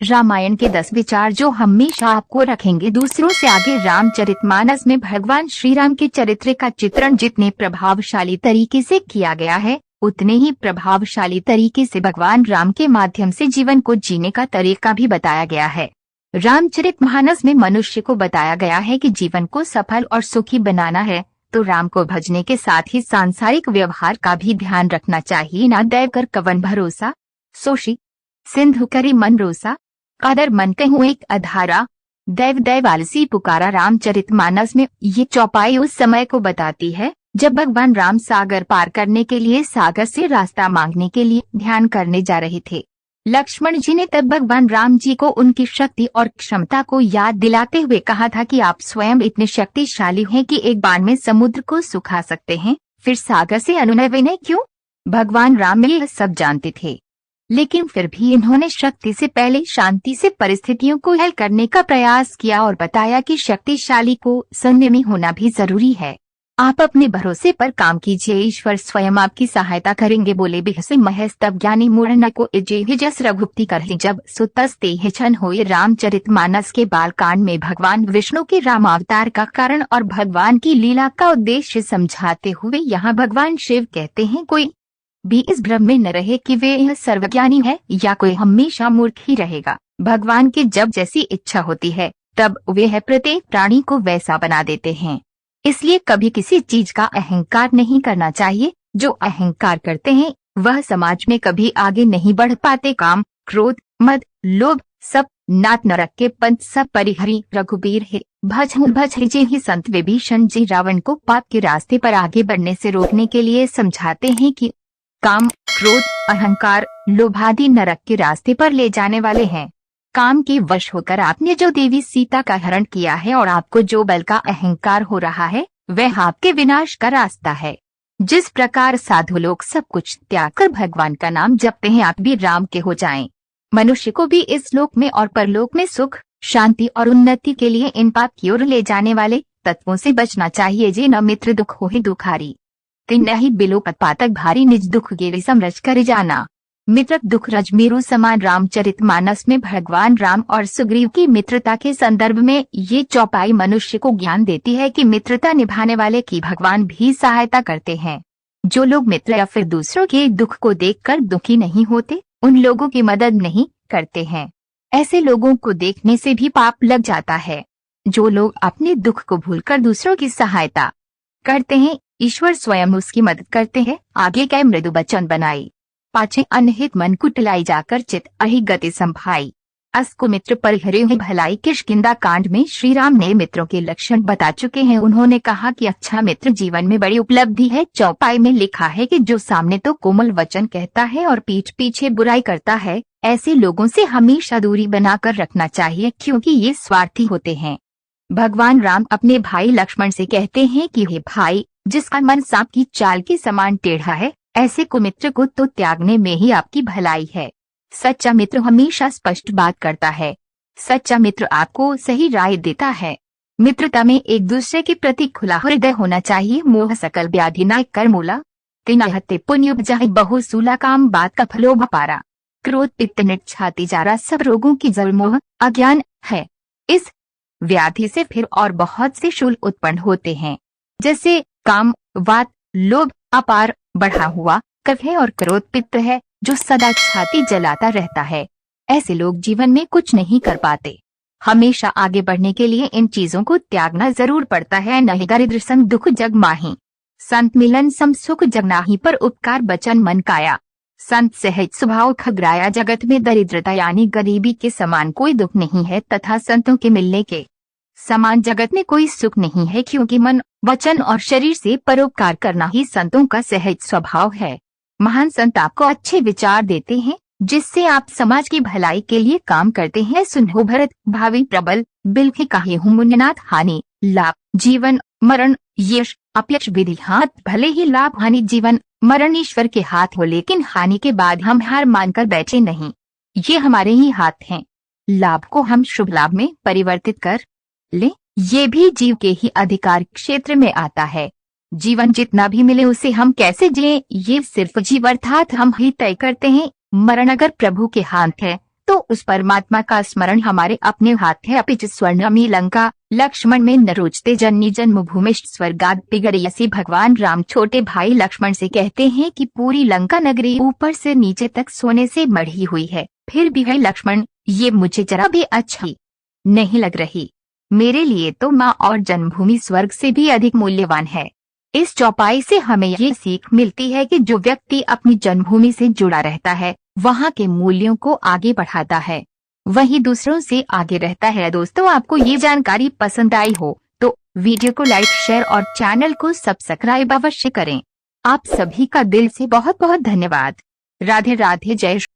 रामायण के 10 विचार जो हमेशा आपको रखेंगे दूसरों से आगे। रामचरितमानस में भगवान श्री राम के चरित्र का चित्रण जितने प्रभावशाली तरीके से किया गया है, उतने ही प्रभावशाली तरीके से भगवान राम के माध्यम से जीवन को जीने का तरीका भी बताया गया है। रामचरितमानस में मनुष्य को बताया गया है कि जीवन को सफल और सुखी बनाना है तो राम को भजने के साथ ही सांसारिक व्यवहार का भी ध्यान रखना चाहिए। ना दैव कर कवन भरोसा, सोशी सिंधु करी मन रोसा, कादर मन कहूँ एक अधारा, दैव दैव आलसी पुकारा। रामचरितमानस में ये चौपाई उस समय को बताती है जब भगवान राम सागर पार करने के लिए सागर से रास्ता मांगने के लिए ध्यान करने जा रहे थे। लक्ष्मण जी ने तब भगवान राम जी को उनकी शक्ति और क्षमता को याद दिलाते हुए कहा था कि आप स्वयं इतने शक्तिशाली हैं कि एक बार में समुद्र को सुखा सकते हैं, फिर सागर से अनुनय विनय क्यों। भगवान राम यह सब जानते थे, लेकिन फिर भी इन्होंने शक्ति से पहले शांति से परिस्थितियों को हल करने का प्रयास किया और बताया कि शक्तिशाली को संयमी होना भी जरूरी है। आप अपने भरोसे पर काम कीजिए, ईश्वर स्वयं आपकी सहायता करेंगे। बोले बिहसे महेश तब ज्ञानी मूढ़ को इजे जस रघुपति कर जब सुतस्ते हिचन होए। रामचरितमानस के बालकांड में भगवान विष्णु के रामावतार का कारण और भगवान की लीला का उद्देश्य समझाते हुए यहाँ भगवान शिव कहते हैं, कोई भी इस भ्रम में न रहे कि वे यह सर्वज्ञानी है या कोई हमेशा मूर्ख ही रहेगा। भगवान की जब जैसी इच्छा होती है तब वे है प्रत्येक प्राणी को वैसा बना देते हैं। इसलिए कभी किसी चीज का अहंकार नहीं करना चाहिए। जो अहंकार करते हैं वह समाज में कभी आगे नहीं बढ़ पाते। काम, क्रोध, मद, लोभ सब नात नरक के पंथ सब परिहरी। रघुबीर है भज जे ही संत विभीषण जी रावण को पाप के रास्ते पर आगे बढ़ने से रोकने के लिए समझाते हैं कि काम, क्रोध, अहंकार, लोभ आदि नरक के रास्ते पर ले जाने वाले हैं। काम के वश होकर आपने जो देवी सीता का हरण किया है और आपको जो बल का अहंकार हो रहा है वह आपके विनाश का रास्ता है। जिस प्रकार साधु लोग सब कुछ त्याग कर भगवान का नाम जपते हैं, आप भी राम के हो जाएं। मनुष्य को भी इस लोक में और परलोक में सुख, शांति और उन्नति के लिए इन पाप की ओर ले जाने वाले तत्वों से बचना चाहिए। जे न मित्र दुख हो ही दुखारी, तीन नहीं बिलो पातक भारी, निज दुख गेरे समरज कर जाना। मित्र दुख रज मेरु समान। रामचरितमानस में भगवान राम और सुग्रीव की मित्रता के संदर्भ में ये चौपाई मनुष्य को ज्ञान देती है कि मित्रता निभाने वाले की भगवान भी सहायता करते हैं। जो लोग मित्र या फिर दूसरों के दुख को देखकर दुखी नहीं होते, उन लोगों की मदद नहीं करते हैं। ऐसे लोगों को देखने से भी पाप लग जाता है। जो लोग अपने दुख को भूलकर दूसरों की सहायता करते हैं, ईश्वर स्वयं उसकी मदद करते हैं। आगे क्या मृदु वचन बनाई, पाछे अनहित मन कुटलाई जाकर चित अहि गति संभाई। अस्कु मित्र परिहरे भलाई। किष्किंधा कांड में श्री राम ने मित्रों के लक्षण बता चुके हैं। उन्होंने कहा कि अच्छा मित्र जीवन में बड़ी उपलब्धि है। चौपाई में लिखा है कि जो सामने तो कोमल वचन कहता है और पीठ पीछे बुराई करता है, ऐसे लोगों से हमेशा दूरी बनाकर रखना चाहिए क्योंकि ये स्वार्थी होते हैं। भगवान राम अपने भाई लक्ष्मण से कहते हैं कि हे भाई, जिसका मन सांप की चाल के समान टेढ़ा है, ऐसे कुमित्र को तो त्यागने में ही आपकी भलाई है। सच्चा मित्र हमेशा स्पष्ट बात करता है। सच्चा मित्र आपको सही राय देता है। मित्रता में एक दूसरे के प्रति खुला हृदय होना चाहिए। मोह सकल व्याधि नाय कर मूला, तिनाहते पुण्य उपजाहि बहु सूला। काम बात का फलोभ पारा, क्रोध पित्त निट छाती जारा। सब रोगों की जड़ मोह अज्ञान है। इस व्याधि से फिर और बहुत से शूल उत्पन्न होते हैं, जैसे काम, वात, लोभ अपार बढ़ा हुआ, कफ है और क्रोध पित्त है जो सदा छाती जलाता रहता है। ऐसे लोग जीवन में कुछ नहीं कर पाते। हमेशा आगे बढ़ने के लिए इन चीजों को त्यागना जरूर पड़ता है। नहीं दरिद्र सम दुख जग माही, संत मिलन सम सुख जग नाही। पर उपकार बचन मन काया, संत सहज स्वभाव खगराया। जगत में दरिद्रता यानी गरीबी के समान कोई दुख नहीं है तथा संतों के मिलने के समान जगत में कोई सुख नहीं है, क्योंकि मन, वचन और शरीर से परोपकार करना ही संतों का सहज स्वभाव है। महान संत आपको अच्छे विचार देते हैं जिससे आप समाज की भलाई के लिए काम करते हैं। सुनो भरत भावी प्रबल, बिल्कि काहे हूँ मुन्नाथ। हानि लाभ जीवन मरण, यश अपयश विधि हाथ। भले ही लाभ हानि जीवन मरण ईश्वर के हाथ हो, लेकिन हानि के बाद हम हार मानकर बैठे नहीं। ये हमारे ही हाथ हैं। लाभ को हम शुभ लाभ में परिवर्तित कर ले, ये भी जीव के ही अधिकार क्षेत्र में आता है। जीवन जितना भी मिले उसे हम कैसे जिए, ये सिर्फ जीव अर्थात हम ही तय करते हैं। मरण अगर प्रभु के हाथ है तो उस परमात्मा का स्मरण हमारे अपने हाथ है। अपिच स्वर्णमी लंका लक्ष्मण में न रुचते जननी जन्मभूमिष्ठ स्वर्गाद पिगड़यसी। भगवान राम छोटे भाई लक्ष्मण से कहते हैं कि पूरी लंका नगरी ऊपर से नीचे तक सोने से मढ़ी हुई है, फिर भी है लक्ष्मण, ये मुझे जरा भी अच्छी नहीं लग रही। मेरे लिए तो माँ और जन्मभूमि स्वर्ग से भी अधिक मूल्यवान है। इस चौपाई से हमें ये सीख मिलती है कि जो व्यक्ति अपनी जन्मभूमि से जुड़ा रहता है, वहाँ के मूल्यों को आगे बढ़ाता है, वही दूसरों से आगे रहता है। दोस्तों, आपको ये जानकारी पसंद आई हो तो वीडियो को लाइक, शेयर और चैनल को सब्सक्राइब अवश्य करें। आप सभी का दिल से बहुत बहुत धन्यवाद। राधे राधे, जय श्री